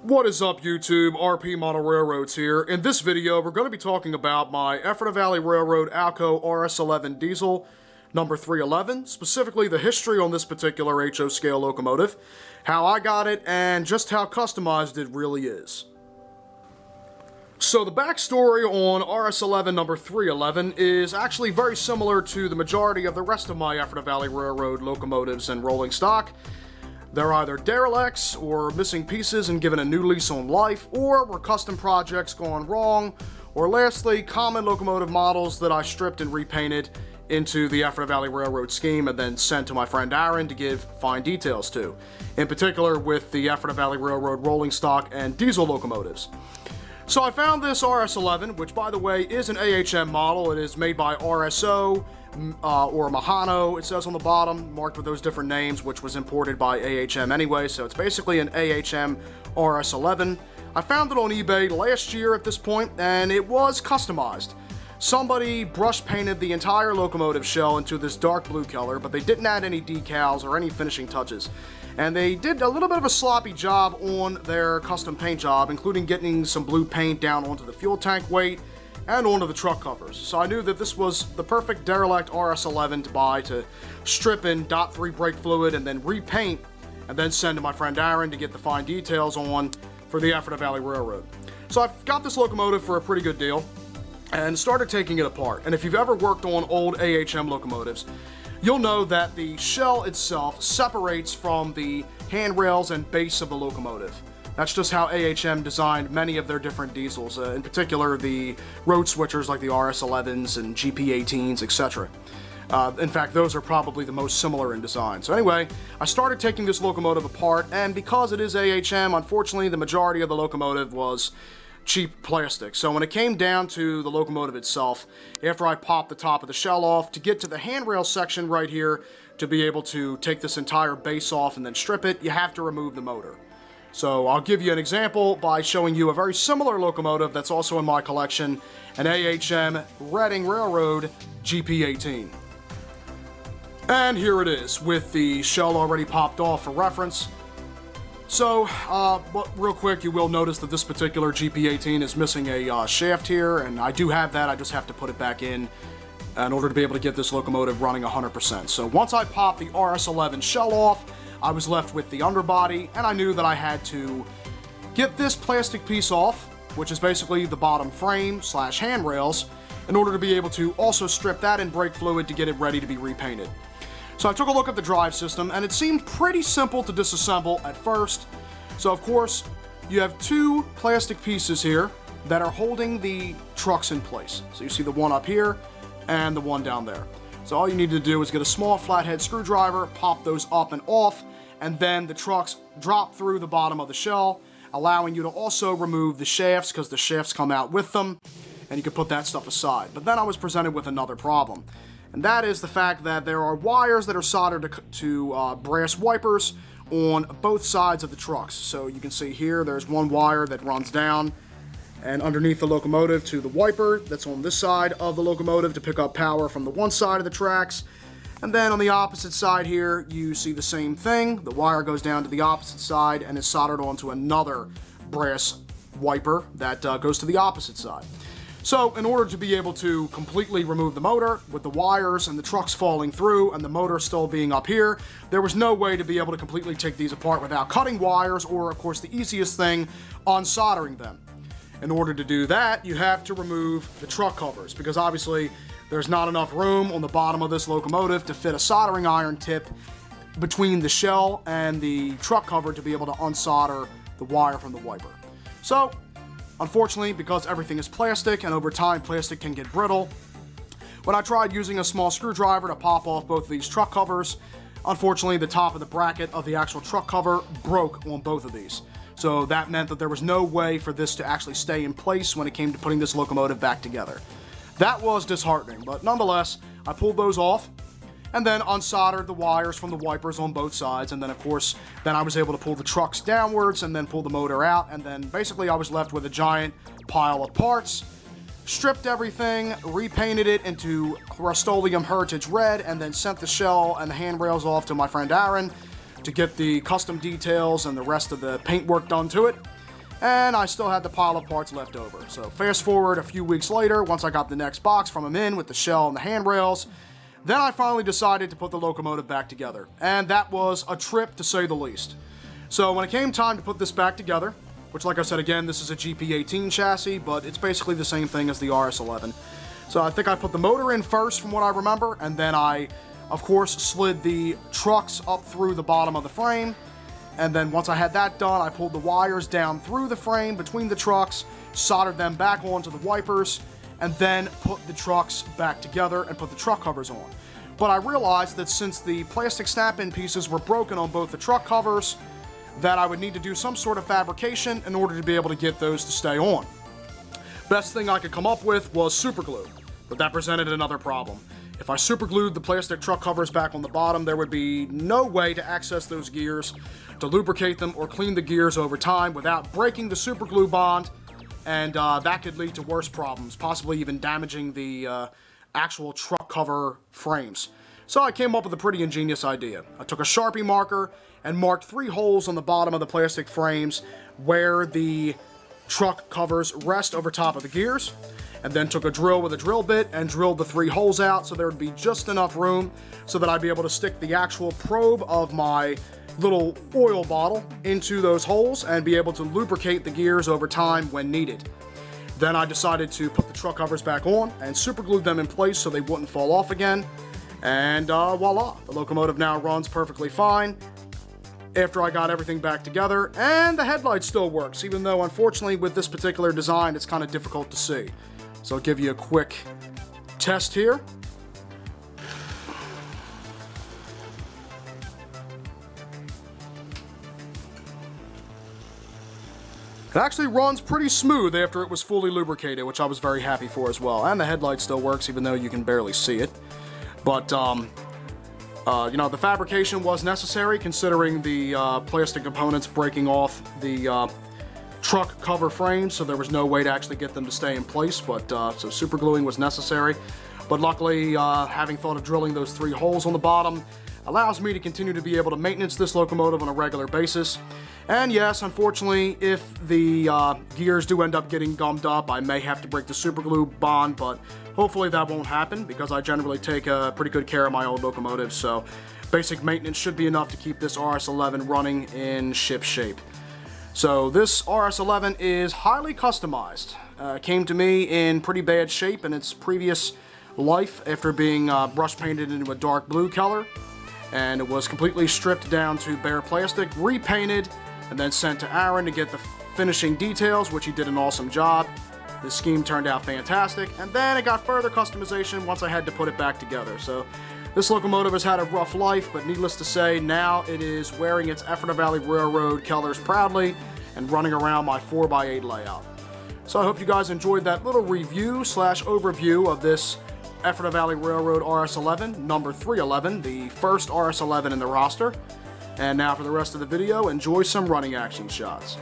What is up, YouTube? RP Model Railroads here. In this video, we're going to be talking about my Ephrata Valley Railroad ALCO RS11 diesel number 311, specifically the history on this particular HO scale locomotive, how I got it, and just how customized it really is. So the backstory on RS11 number 311 is actually very similar to the majority of the rest of my Ephrata Valley Railroad locomotives and rolling stock. They're either derelicts or missing pieces and given a new lease on life, or were custom projects gone wrong, or lastly, common locomotive models that I stripped and repainted into the Ephrata Valley Railroad scheme and then sent to my friend Aaron to give fine details to, in particular with the Ephrata Valley Railroad rolling stock and diesel locomotives. So I found this RS11, which by the way is an AHM model. It is made by RSO, or Mahano, it says on the bottom, marked with those different names, which was imported by AHM anyway, so it's basically an AHM RS11. I found it on eBay last year at this point, and it was customized. Somebody brush painted the entire locomotive shell into this dark blue color, but they didn't add any decals or any finishing touches. And they did a little bit of a sloppy job on their custom paint job, including getting some blue paint down onto the fuel tank weight and onto the truck covers. So I knew that this was the perfect derelict RS11 to buy, to strip in .3 brake fluid and then repaint, and then send to my friend Aaron to get the fine details on for the Ephrata Valley Railroad. So I've got this locomotive for a pretty good deal and started taking it apart. And if you've ever worked on old AHM locomotives, you'll know that the shell itself separates from the handrails and base of the locomotive. That's just how AHM designed many of their different diesels, in particular the road switchers like the RS11s and GP18s, etc. In fact, those are probably the most similar in design. So anyway, I started taking this locomotive apart, and because it is AHM, unfortunately the majority of the locomotive was cheap plastic. So when it came down to the locomotive itself, after I popped the top of the shell off, to get to the handrail section right here, to be able to take this entire base off and then strip it, you have to remove the motor. So I'll give you an example by showing you a very similar locomotive that's also in my collection, an AHM Reading Railroad GP18. And here it is, with the shell already popped off for reference. So, real quick, you will notice that this particular GP18 is missing a shaft here, and I do have that. I just have to put it back in order to be able to get this locomotive running 100%. So once I popped the RS11 shell off, I was left with the underbody, and I knew that I had to get this plastic piece off, which is basically the bottom frame / handrails, in order to be able to also strip that in brake fluid to get it ready to be repainted. So I took a look at the drive system, and it seemed pretty simple to disassemble at first. So of course, you have two plastic pieces here that are holding the trucks in place. So you see the one up here and the one down there. So all you need to do is get a small flathead screwdriver, pop those up and off, and then the trucks drop through the bottom of the shell, allowing you to also remove the shafts, because the shafts come out with them, and you can put that stuff aside. But then I was presented with another problem, and that is the fact that there are wires that are soldered to brass wipers on both sides of the trucks. So you can see here, there's one wire that runs down and underneath the locomotive to the wiper that's on this side of the locomotive to pick up power from the one side of the tracks. And then on the opposite side here, you see the same thing. The wire goes down to the opposite side and is soldered onto another brass wiper that goes to the opposite side. So in order to be able to completely remove the motor with the wires and the trucks falling through and the motor still being up here, there was no way to be able to completely take these apart without cutting wires, or of course the easiest thing, unsoldering them. In order to do that, you have to remove the truck covers, because obviously there's not enough room on the bottom of this locomotive to fit a soldering iron tip between the shell and the truck cover to be able to unsolder the wire from the wiper. So, unfortunately, because everything is plastic and over time plastic can get brittle, when I tried using a small screwdriver to pop off both of these truck covers, unfortunately the top of the bracket of the actual truck cover broke on both of these. So that meant that there was no way for this to actually stay in place when it came to putting this locomotive back together. That was disheartening, but nonetheless, I pulled those off and then unsoldered the wires from the wipers on both sides, and then of course, then I was able to pull the trucks downwards and then pull the motor out, and then basically I was left with a giant pile of parts, stripped everything, repainted it into Rust-Oleum Heritage Red, and then sent the shell and the handrails off to my friend Aaron to get the custom details and the rest of the paintwork done to it. and I still had the pile of parts left over. So fast forward a few weeks later, once I got the next box from him in with the shell and the handrails, then I finally decided to put the locomotive back together, and that was a trip to say the least. So when it came time to put this back together, which, like I said again, this is a GP18 chassis, but it's basically the same thing as the RS11. So I think I put the motor in first from what I remember, and then I, of course, slid the trucks up through the bottom of the frame. And then once I had that done, I pulled the wires down through the frame between the trucks, soldered them back onto the wipers, and then put the trucks back together and put the truck covers on. But I realized that since the plastic snap-in pieces were broken on both the truck covers, that I would need to do some sort of fabrication in order to be able to get those to stay on. Best thing I could come up with was super glue, but that presented another problem. If I super glued the plastic truck covers back on the bottom, there would be no way to access those gears, to lubricate them, or clean the gears over time without breaking the super glue bond, and that could lead to worse problems, possibly even damaging the actual truck cover frames. So I came up with a pretty ingenious idea. I took a Sharpie marker and marked 3 holes on the bottom of the plastic frames where the truck covers rest over top of the gears, and then took a drill with a drill bit and drilled the 3 holes out so there would be just enough room so that I'd be able to stick the actual probe of my little oil bottle into those holes and be able to lubricate the gears over time when needed. Then I decided to put the truck covers back on and super glued them in place so they wouldn't fall off again. And voila, the locomotive now runs perfectly fine after I got everything back together, and the headlight still works, even though unfortunately with this particular design it's kind of difficult to see. So I'll give you a quick test here. It actually runs pretty smooth after it was fully lubricated, which I was very happy for as well. And the headlight still works, even though you can barely see it. But, you know, the fabrication was necessary, considering the plastic components breaking off the truck cover frames, so there was no way to actually get them to stay in place. But so super gluing was necessary. But luckily, having thought of drilling those 3 holes on the bottom allows me to continue to be able to maintenance this locomotive on a regular basis. And yes, unfortunately, if the gears do end up getting gummed up, I may have to break the super glue bond, but hopefully that won't happen because I generally take pretty good care of my old locomotives, so basic maintenance should be enough to keep this RS11 running in ship shape. So this RS11 is highly customized. Came to me in pretty bad shape in its previous life after being brush painted into a dark blue color, and it was completely stripped down to bare plastic, repainted, and then sent to Aaron to get the finishing details, which he did an awesome job. The scheme turned out fantastic, and then it got further customization once I had to put it back together. So this locomotive has had a rough life, but needless to say, now it is wearing its Ephrata Valley Railroad colors proudly and running around my 4x8 layout. So I hope you guys enjoyed that little review / overview of this Ephrata Valley Railroad RS11, number 311, the first RS11 in the roster. And now for the rest of the video, enjoy some running action shots.